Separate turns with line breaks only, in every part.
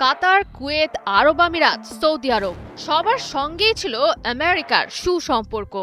কাতার, Kuwait, আরব আমিরাত, Saudi আরব সবার সঙ্গেই ছিল আমেরিকার সুসম্পর্ক।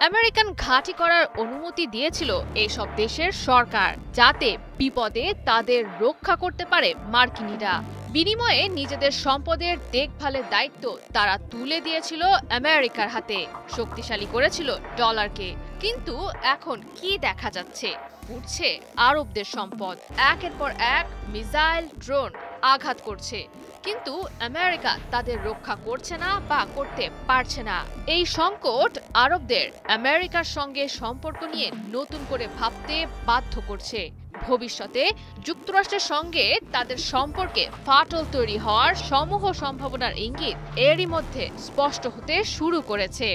আমেরিকান ঘাঁটি করার অনুমতি দিয়েছিল এইসব দেশের সরকার, যাতে বিপদে তাদের রক্ষা করতে পারে মার্কিনিরা। বিনিময়ে নিজেদের সম্পদের দেখভালের দায়িত্ব তারা তুলে দিয়েছিল আমেরিকার হাতে, শক্তিশালী করেছিল ডলারকে। কিন্তু এখন কি দেখা যাচ্ছে? উঠছে আরবদের সম্পদ, একের পর এক মিসাইল, ড্রোন আঘাত করছে, কিন্তু আমেরিকা তাদের রক্ষা করছে না বা করতে পারছে না। এই সংকট আরবদের আমেরিকার সঙ্গে সম্পর্ক নিয়ে নতুন করে ভাবতে বাধ্য করছে। ভবিষ্যতে যুক্তরাষ্ট্রের সঙ্গে তাদের সম্পর্কে ফাটল তৈরি হওয়ার সমূহ সম্ভাবনার ইঙ্গিত এরই মধ্যে স্পষ্ট হতে শুরু করেছে।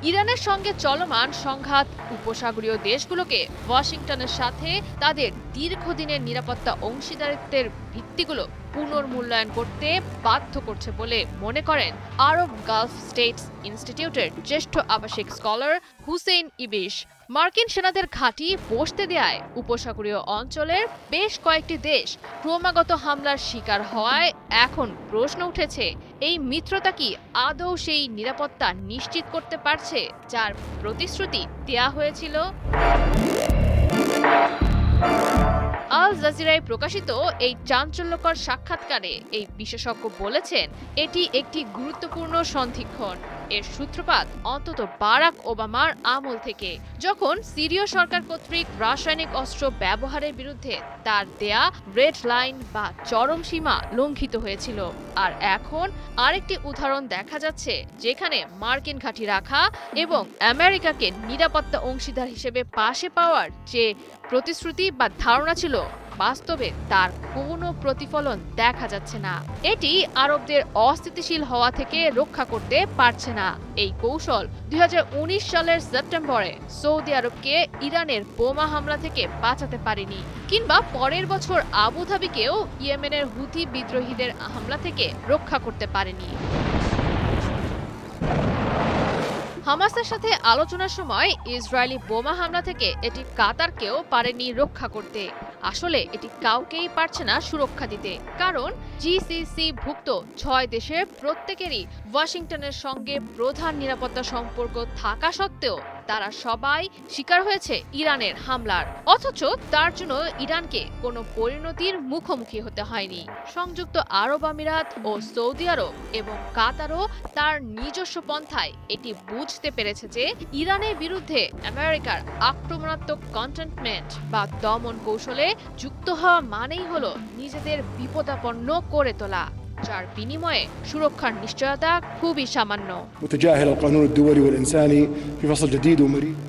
ইরানের সঙ্গে চলমান সংঘাত উপসাগরীয় দেশগুলোকে ওয়াশিংটনের সাথে তাদের দীর্ঘদিনের নিরাপত্তা অংশীদারিত্বের ভিত্তিগুলো পুনর্মূল্যায়ন করতে বাধ্য করছে বলে মনে করেন আরব গালফ স্টেটস ইনস্টিটিউটের জ্যেষ্ঠ আবাসিক স্কলার হুসেইন ইবিশ। মার্কিন সেনাদের ঘাঁটি বসতে দেয়ায় উপসাগরীয় অঞ্চলের বেশ কয়েকটি দেশ ক্রমাগত হামলার শিকার হওয়ায় এখন প্রশ্ন উঠেছে, এই মিত্রতা কি আদৌ সেই নিরাপত্তা নিশ্চিত করতে পারছে যার প্রতিশ্রুতি দেয়া হয়েছিল? আল জাজিরায় প্রকাশিত এই চাঞ্চল্যকর সাক্ষাৎকারে এই বিশেষজ্ঞ বলেছেন, এটি একটি গুরুত্বপূর্ণ সন্ধিক্ষণ। এর সূত্রপাত অন্তত বারাক ওবামার আমল থেকে, যখন সিরীয় সরকার কর্তৃক রাসায়নিক অস্ত্র ব্যবহারের বিরুদ্ধে তার দেয়া রেড লাইন বা চরম সীমা লঙ্ঘিত হয়েছিল। আর এখন আরেকটি উদাহরণ দেখা যাচ্ছে, যেখানে মার্কিন ঘাঁটি রাখা এবং আমেরিকাকে নিরাপত্তা অংশীদার হিসেবে পাশে পাওয়ার যে প্রতিশ্রুতি বা ধারণা ছিল, বাস্তবে তার কোনো প্রতিফলন দেখা যাচ্ছে না। এটি আরবদের অস্থিতিশীল হওয়া থেকে রক্ষা করতে পারছে না। এই কৌশল 2019 সালের সেপ্টেম্বরে সৌদি আরবকে ইরানের বোমা হামলা থেকে বাঁচাতে পারেনি, কিংবা পরের বছর আবুধাবিকেও ইয়েমেনের হুথি বিদ্রোহীদের হামলা থেকে রক্ষা করতে পারেনি। হামাসের সাথে আলোচনার সময় ইসরায়েলি বোমা হামলা থেকে এটি কাতারকেও পারেনি রক্ষা করতে। আসলে এটি কাউকেই পারছে না সুরক্ষা দিতে, কারণ জিসিসি ভুক্ত 6 দেশের প্রত্যেকেরই ওয়াশিংটনের সঙ্গে প্রধান নিরাপত্তা সম্পর্ক থাকা সত্ত্বেও তারা সবাই শিকার হয়েছে ইরানের হামলার, অথচ তার জন্য ইরানকে কোনো পরিণতির মুখোমুখি হতে হয়নি। সংযুক্ত আরব আমিরাত ও সৌদি আরব এবং কাতারও তার নিজস্ব পন্থায় এটি বুঝতে পেরেছে যে ইরানের বিরুদ্ধে আমেরিকার আক্রমণাত্মক কন্টেনমেন্ট বা দমন কৌশলে যুক্ত হওয়া মানেই হলো নিজেদের বিপদাপন্ন করে তোলা, যার বিনিময়ে সুরক্ষার নিশ্চয়তা খুবই সামান্য।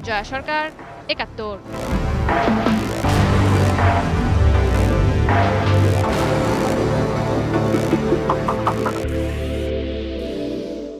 জয়া সরকার, ৭১।